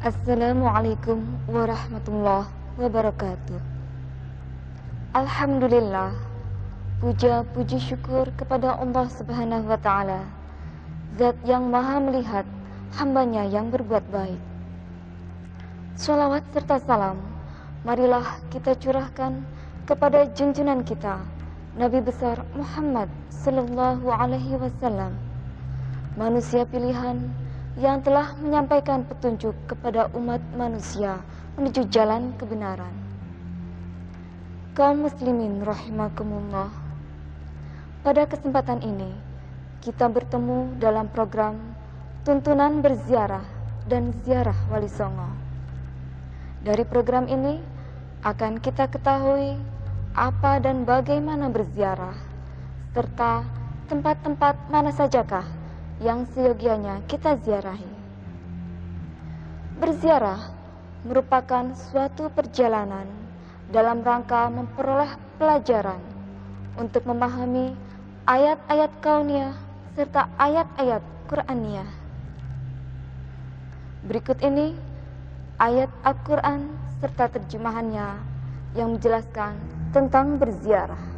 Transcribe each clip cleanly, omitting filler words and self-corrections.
Assalamualaikum warahmatullahi wabarakatuh. Alhamdulillah, puja puji syukur kepada Allah Subhanahu wa Ta'ala, Zat yang maha melihat hambanya yang berbuat baik. Sholawat serta salam marilah kita curahkan kepada junjungan kita, Nabi besar Muhammad Sallallahu Alaihi Wasallam, manusia pilihan yang telah menyampaikan petunjuk kepada umat manusia menuju jalan kebenaran. Kaum muslimin rahimakumullah, pada kesempatan ini kita bertemu dalam program Tuntunan Berziarah dan Ziarah Wali Songo. Dari program ini akan kita ketahui apa dan bagaimana berziarah, serta tempat-tempat mana sajakah yang seyogianya kita ziarahi. Berziarah merupakan suatu perjalanan dalam rangka memperoleh pelajaran untuk memahami ayat-ayat kauniyah serta ayat-ayat Qur'aniyah. Berikut ini ayat Al-Quran serta terjemahannya yang menjelaskan tentang berziarah.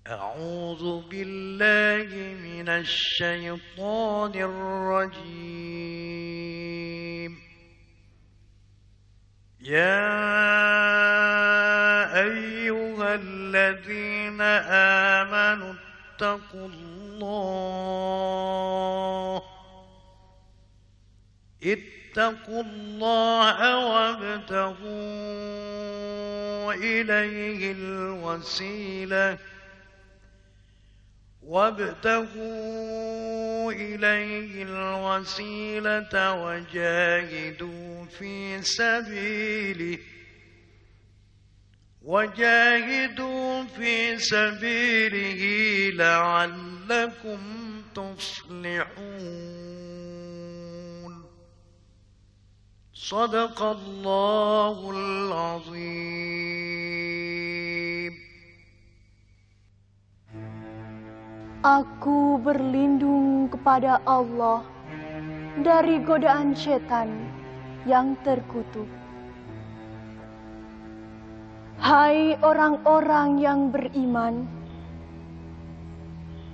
أعوذ بالله من الشيطان الرجيم يا أيها الذين آمنوا اتقوا الله وابتغوا إليه الوسيلة وجاهدوا في سبيله لعلكم تفلحون صدق الله العظيم. Aku berlindung kepada Allah dari godaan setan yang terkutuk. Hai orang-orang yang beriman,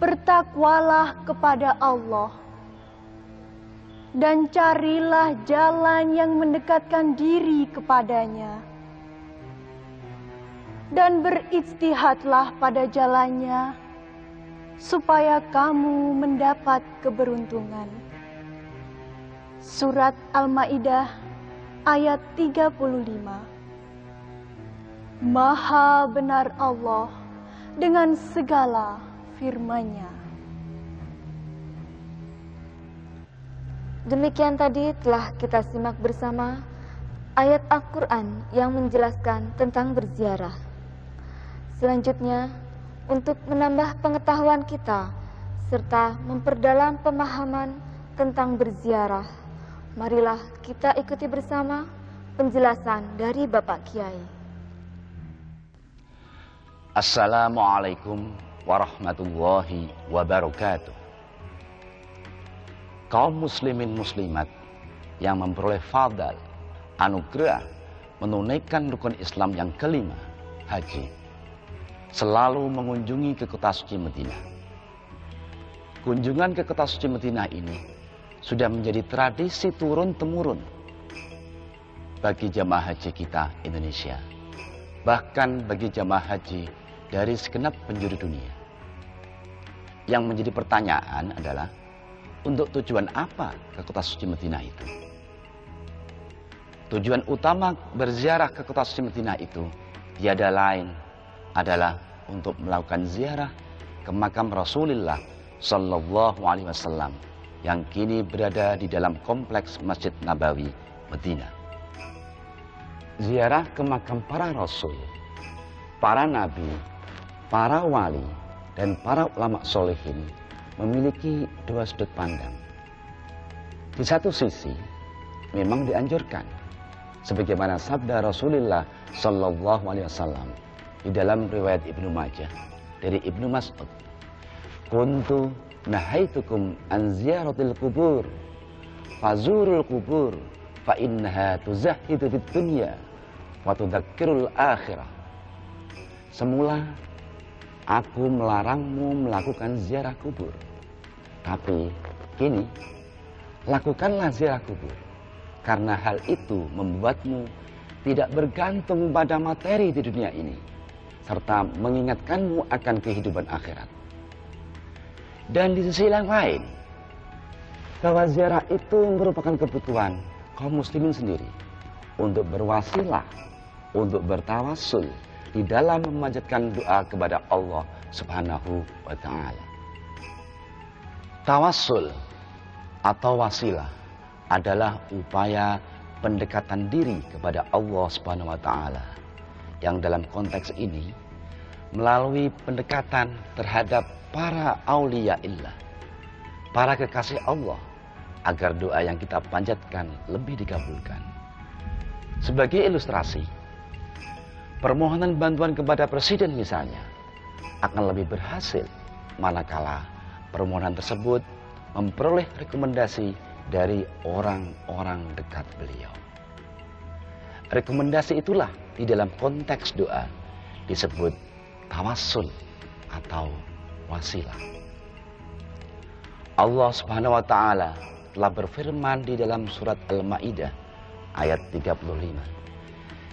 bertakwalah kepada Allah dan carilah jalan yang mendekatkan diri kepadanya, dan berijtihadlah pada jalannya supaya kamu mendapat keberuntungan. Surat Al-Maidah ayat 35. Maha benar Allah dengan segala firman-Nya. Demikian tadi telah kita simak bersama ayat Al-Quran yang menjelaskan tentang berziarah. Selanjutnya, untuk menambah pengetahuan kita serta memperdalam pemahaman tentang berziarah, marilah kita ikuti bersama penjelasan dari Bapak Kiai. Assalamualaikum warahmatullahi wabarakatuh. Kaum muslimin muslimat yang memperoleh fadal, anugerah, menunaikan rukun Islam yang kelima, haji, selalu mengunjungi ke kota suci Madinah. Kunjungan ke kota suci Madinah ini sudah menjadi tradisi turun-temurun bagi jamaah haji kita Indonesia, bahkan bagi jamaah haji dari segenap penjuru dunia. Yang menjadi pertanyaan adalah, untuk tujuan apa ke kota suci Madinah itu? Tujuan utama berziarah ke kota suci Madinah itu tiada lain adalah untuk melakukan ziarah ke makam Rasulullah Sallallahu Alaihi Wasallam yang kini berada di dalam kompleks Masjid Nabawi, Madinah. Ziarah ke makam para Rasul, para Nabi, para wali, dan para ulama solehin memiliki dua sudut pandang. Di satu sisi, memang dianjurkan, sebagaimana sabda Rasulullah Sallallahu Alaihi Wasallam di dalam riwayat Ibnu Majah dari Ibnu Mas'ud, "Kuntu nahaitukum an ziyaratil kubur, fazurul kubur, fa innaha tuzahhidu fid dunya wa tudzakkirul akhirah." Semula aku melarangmu melakukan ziarah kubur, tapi kini lakukanlah ziarah kubur, karena hal itu membuatmu tidak bergantung pada materi di dunia ini, serta mengingatkanmu akan kehidupan akhirat. Dan di sisi yang lain, bahwa ziarah itu merupakan kebutuhan kaum muslimin sendiri untuk berwasilah, untuk bertawassul di dalam memanjatkan doa kepada Allah Subhanahu wa Ta'ala. Tawassul atau wasilah adalah upaya pendekatan diri kepada Allah Subhanahu wa Ta'ala, yang dalam konteks ini melalui pendekatan terhadap para auliyaillah, para kekasih Allah, agar doa yang kita panjatkan lebih dikabulkan. Sebagai ilustrasi, permohonan bantuan kepada presiden misalnya akan lebih berhasil manakala permohonan tersebut memperoleh rekomendasi dari orang-orang dekat beliau. Rekomendasi itulah di dalam konteks doa disebut tawassul atau wasilah. Allah Subhanahu wa Ta'ala telah berfirman di dalam surat Al-Maidah ayat 35.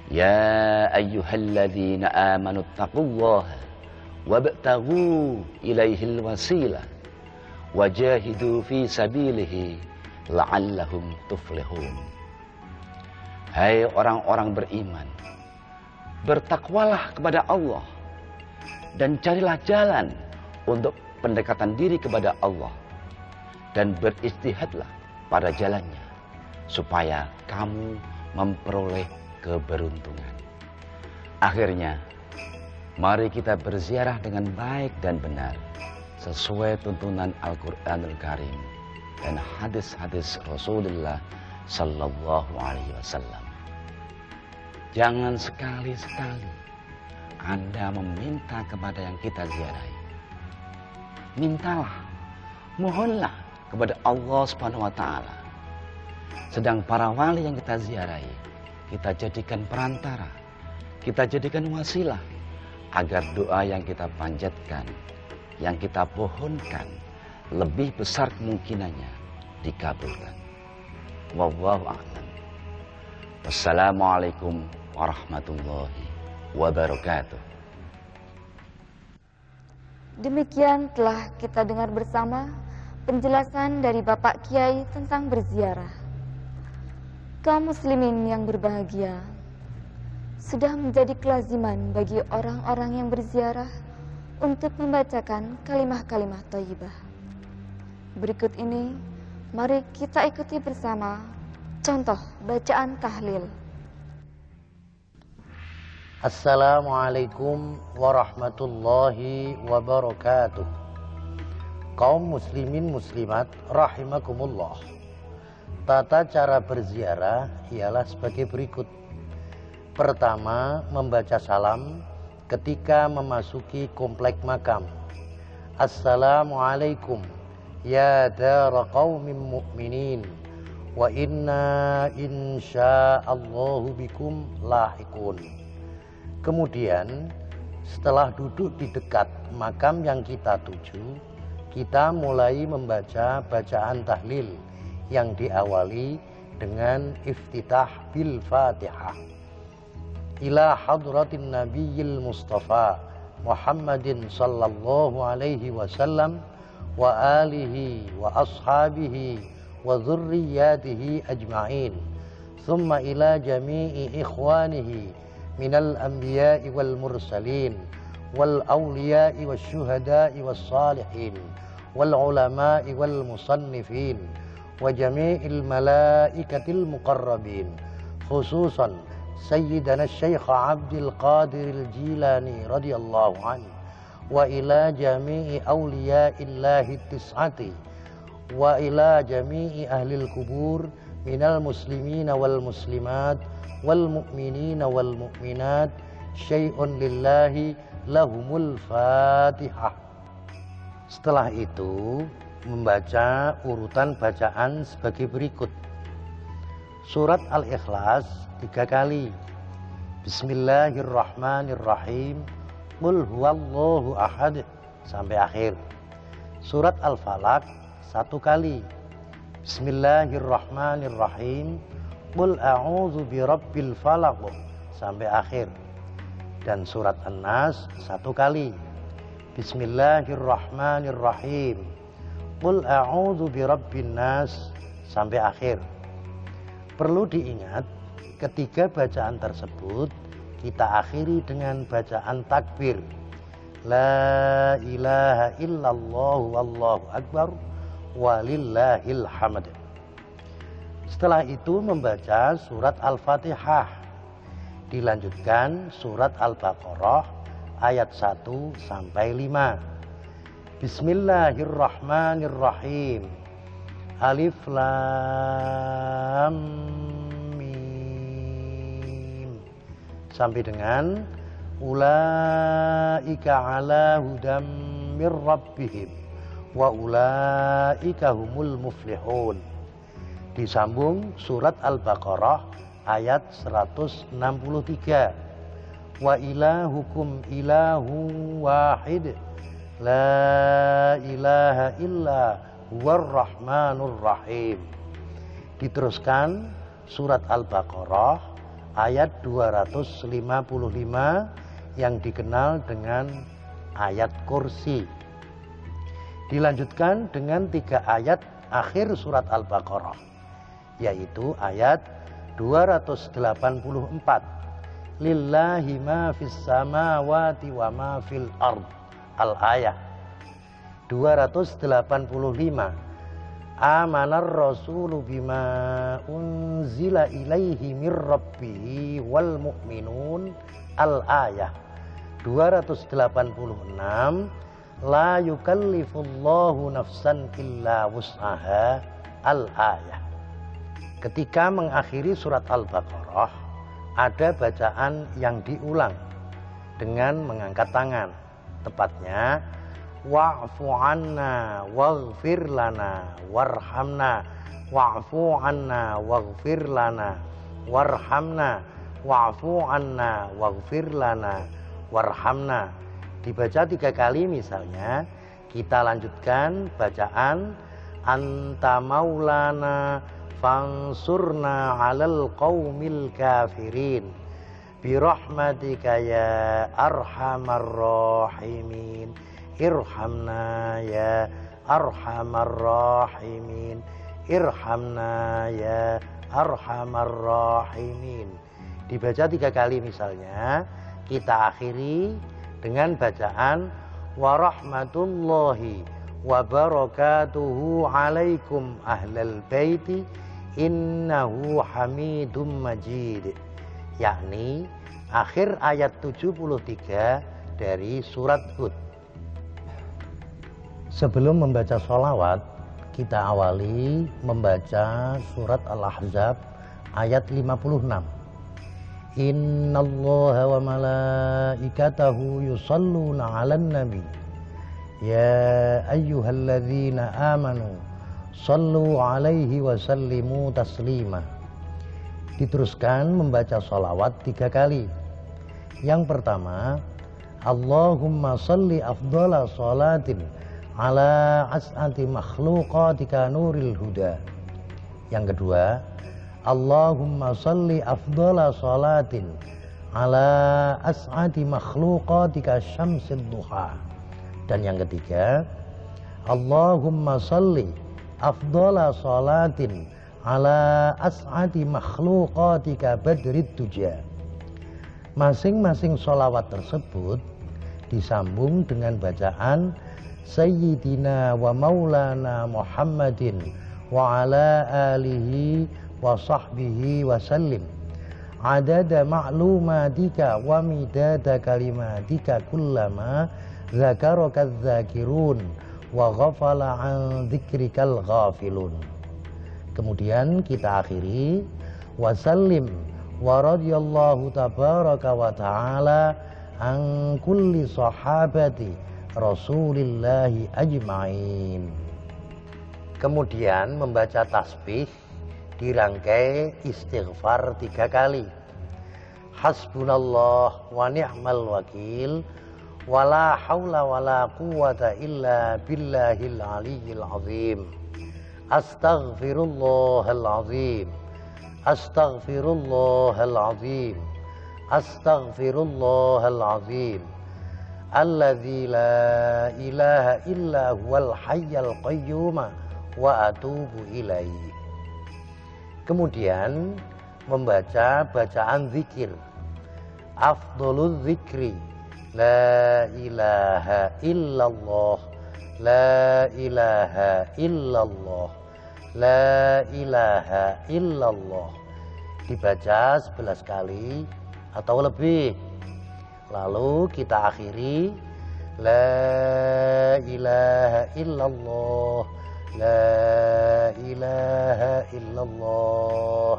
Ya ayyuhalladzina amanu taqullaha wabtaghu ilaihil wasilah wajahidu fi sabilihi la'allahum tuflihun. Hai orang-orang beriman, bertakwalah kepada Allah dan carilah jalan untuk pendekatan diri kepada Allah, dan beristihadlah pada jalannya supaya kamu memperoleh keberuntungan. Akhirnya, mari kita berziarah dengan baik dan benar sesuai tuntunan Al-Quranul Karim dan hadis-hadis Rasulullah Sallallahu Alaihi Wasallam. Jangan sekali-sekali Anda meminta kepada yang kita ziarahi. Mintalah, mohonlah kepada Allah Subhanahu wa Ta'ala. Sedang para wali yang kita ziarahi, kita jadikan perantara, kita jadikan wasilah, agar doa yang kita panjatkan yang kita pohonkan lebih besar kemungkinannya dikabulkan. Wallahu a'lam. Wassalamualaikum warahmatullahi wabarakatuh. Demikian telah kita dengar bersama penjelasan dari Bapak Kiai tentang berziarah. Kaum muslimin yang berbahagia, sudah menjadi kelaziman bagi orang-orang yang berziarah untuk membacakan kalimah-kalimah thayyibah. Berikut ini, mari kita ikuti bersama contoh bacaan tahlil. Assalamualaikum warahmatullahi wabarakatuh. Kaum muslimin muslimat rahimakumullah. Tata cara berziarah ialah sebagai berikut. Pertama, membaca salam ketika memasuki komplek makam. Assalamualaikum ya dara qaumin mu'minin wa inna insyaallahu bikum lahiqun. Kemudian setelah duduk di dekat makam yang kita tuju, kita mulai membaca bacaan tahlil yang diawali dengan iftitah bil Fatihah. Ila hadratin nabiyil mustafa Muhammadin sallallahu alaihi wasallam wa alihi wa ashabihi wa dhurriyyatihi ajma'in. Thumma ila jami'i ikhwanihi minal anbiya'i wal mursalin wal awliya'i wal syuhada'i wal salihin wal ulama'i wal musannifin wa jami'il malaikatil muqarrabin, khususan Sayyidana Syekh Abdul Qadir Al-Jilani radhiyallahu anhu wa ila jami'i awliya'illahi tis'ati wa ila jami'i ahlil kubur minal muslimina wal muslimat wal mu'minina wal mu'minat syai'un lillahi lahumul Fatihah. Setelah itu membaca urutan bacaan sebagai berikut. Surat Al-Ikhlas 3 kali. Bismillahirrahmanirrahim. Qul huwallahu ahad sampai akhir. Surat Al-Falaq 1 kali. Bismillahirrahmanirrahim. Qul a'udzu birabbil falaq sampai akhir. Dan surat An-Nas 1 kali. Bismillahirrahmanirrahim. Qul a'udzu birabbin nas sampai akhir. Perlu diingat, ketiga bacaan tersebut kita akhiri dengan bacaan takbir. La ilaha illallah wallahu akbar walillahil hamd. Setelah itu membaca surat Al-Fatihah. Dilanjutkan surat Al-Baqarah ayat 1 sampai 5. Bismillahirrahmanirrahim. Alif lam mim sampai dengan ulaika ala hudam mir rabbihim wa ulaika humul muflihun. Disambung surat Al-Baqarah ayat 163. Wa ilahukum ilahu wahid la ilaha illa huwar rahmanur rahim. Diteruskan surat Al-Baqarah ayat 255 yang dikenal dengan ayat kursi. Dilanjutkan dengan 3 ayat akhir surat Al-Baqarah, yaitu ayat 284. Lillahi ma fis samawati wa ma fil ard. Al-ayah 285. Amanar rasulu bima unzila ilaihi mir rabbihi wal mu'minun. Al-ayah 286. La yukallifullahu nafsan illa wus'aha. Al-ayah. Ketika mengakhiri surat Al-Baqarah, ada bacaan yang diulang dengan mengangkat tangan. Tepatnya, wa'fu anna waghfir lana warhamna wa'fu anna waghfir lana warhamna wa'fu anna waghfir lana warhamna. Dibaca 3 kali misalnya, Kita lanjutkan bacaan anta maulana fansurna 'alal qaumil kafirin birahmatika ya arhamar rahimin irhamna ya arhamar rahimin irhamna ya arhamar rahimin. Dibaca 3 kali misalnya, kita akhiri dengan bacaan warahmatullahi wabarakatuhu alaikum ahlal baiti innahu hamidum majid, yakni akhir ayat 73 dari surat Hud. Sebelum membaca sholawat, kita awali membaca surat Al-Ahzab ayat 56. Innallaha wa malaikatahu yusalluna 'alan nabi ya ayyuhalladzina amanu sallu 'alaihi wa sallimu taslima. Diteruskan membaca sholawat 3 kali. Yang pertama, Allahumma salli afdhala sholatin ala as'ati makhluqatika nuril huda. Yang kedua, Allahumma salli afdhala sholatin ala as'ati makhluqatika syamsid duha. Dan yang ketiga, Allahumma salli afdhala sholatin ala as'ati makhluqatika badrid tuja. Masing-masing sholawat tersebut disambung dengan bacaan Sayyidina wa maulana Muhammadin wa ala alihi wa sahbihi wa sallim adada ma'lumatika wa midada kalimatika kullama zakaraka dzakirun wa ghafala an dzikrikal ghafilun. Kemudian kita akhiri wa sallim wa radiyallahu tabaraka wa ta'ala an kulli sahabati Rasulillahi ajma'in. Kemudian membaca tasbih dirangkai istighfar 3 kali. Hasbunallah wa ni'mal wakil wala haula wala quwata illa billahil aliyyil azim. Astaghfirullahal azim. Astaghfirullahal azim. Astaghfirullahal azim. Alladzi la ilaha illa huwal hayyul qayyum wa atubu ilaihi. Kemudian membaca bacaan zikir. Afdhaluz zikri la ilaha illallah, la ilaha illallah, la ilaha illallah. Dibaca 11 kali atau lebih. Lalu kita akhiri la ilaha illallah, la ilaha illallah,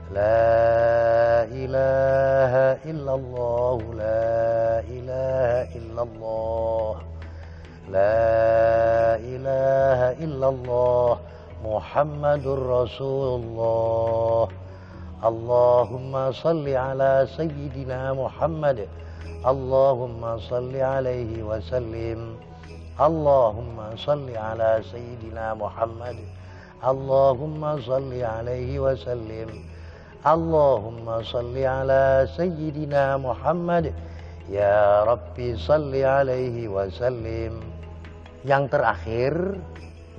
la ilaha illallah, la ilaha illallah, la ilaha illallah, Muhammadur Rasulullah. Allahumma salli ala sayyidina Muhammad, Allahumma salli alaihi wa sallim. Allahumma salli ala sayyidina Muhammad, Allahumma salli alaihi wa sallim. Allahumma salli ala sayyidina Muhammad, ya Rabbi salli alaihi wa sallim. Yang terakhir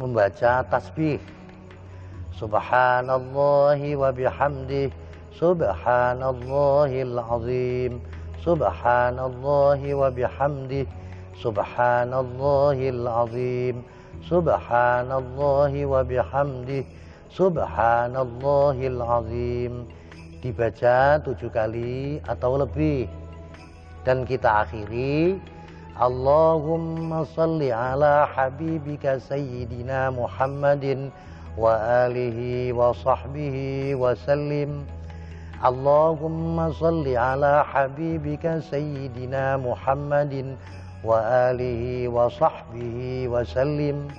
membaca tasbih. Subhanallahi wa bihamdih, subhanallahil azim, subhanallahi wa bihamdih, subhanallahil azim, subhanallahi wa bihamdih, subhanallahil azim. Dibaca 7 kali atau lebih. Dan kita akhiri Allahumma salli ala habibika sayyidina Muhammadin wa alihi wa sahbihi wa sallim. Allahumma salli ala habibika sayyidina Muhammadin wa alihi wa sahbihi wa sallim.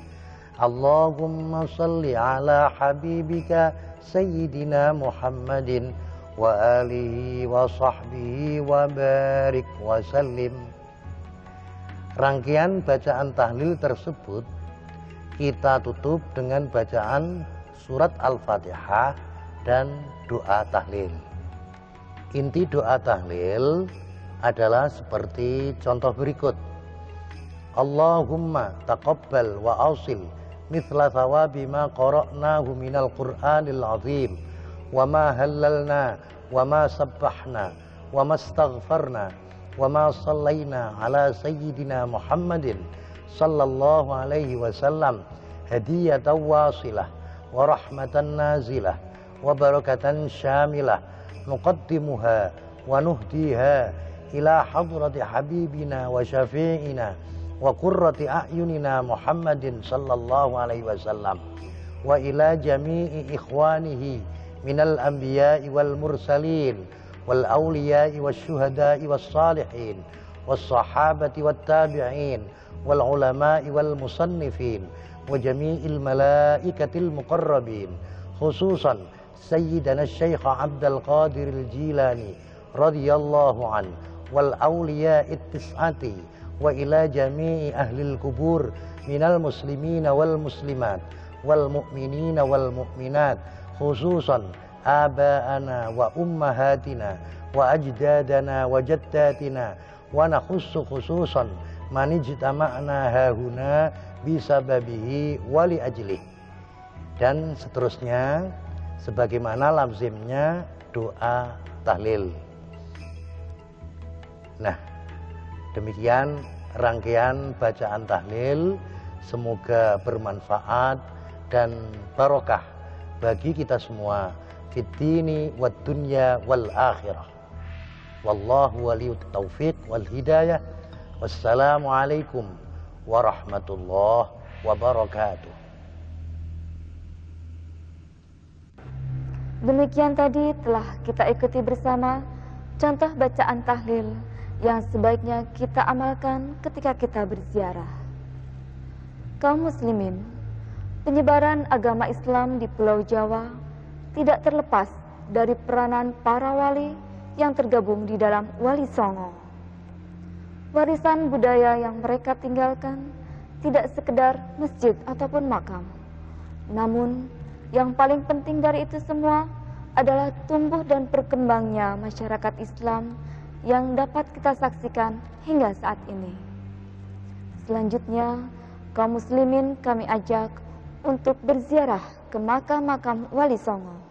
Allahumma salli ala habibika sayyidina Muhammadin wa alihi wa sahbihi wa barik wa sallim. Rangkaian bacaan tahlil tersebut kita tutup dengan bacaan surat Al-Fatihah dan doa tahlil. Inti doa tahlil adalah seperti contoh berikut. Allahumma taqabbal wa ausil mithla thawabi ma qara'nahu minal Qur'anil azim wa ma hallalna wa ma sabbahna wa ma astaghfarna wa ma sallayna ala sayyidina Muhammadin sallallahu alaihi wasallam hadiyatan wasilah wa rahmatan nazilah wa barakatan syamilah nuqaddimuha wa nuhdiha ila hadrati habibina wa syafi'ina wa qurrati a'yunina Muhammadin sallallahu alaihi wasallam wa ila jami'i ikhwanihi minal anbiya'i wal mursalin wal awliya'i was syuhada'i was salihin was sahabati wat tabi'in wal ulama'i wal musannifin wa jami'il malaikatil muqarrabin khususan sayyidana Syekh Abdul Qadir Al-Jilani radhiyallahu an wal awliya'it tis'ati wa ila jami'i ahlil kubur minal muslimina wal muslimat wal mu'minina wal mu'minat khususan aba'ana wa ummahatina wa ajdadana wa jaddatina wa nakhussu khususan man ijtama'na hahuna bisababihi wa li ajlih. Dan seterusnya sebagaimana lazimnya doa tahlil. Nah, demikian rangkaian bacaan tahlil, semoga bermanfaat dan barokah bagi kita semua fid dini wad dunya wal akhirah. Wallahu waliyut taufiq wal hidayah. Wassalamualaikum warahmatullahi wabarakatuh. Demikian tadi telah kita ikuti bersama contoh bacaan tahlil yang sebaiknya kita amalkan ketika kita berziarah. Kaum muslimin, penyebaran agama Islam di Pulau Jawa tidak terlepas dari peranan para wali yang tergabung di dalam Wali Songo. Warisan budaya yang mereka tinggalkan tidak sekedar masjid ataupun makam. Namun, yang paling penting dari itu semua adalah tumbuh dan berkembangnya masyarakat Islam yang dapat kita saksikan hingga saat ini. Selanjutnya, kaum muslimin kami ajak untuk berziarah ke makam-makam Wali Songo.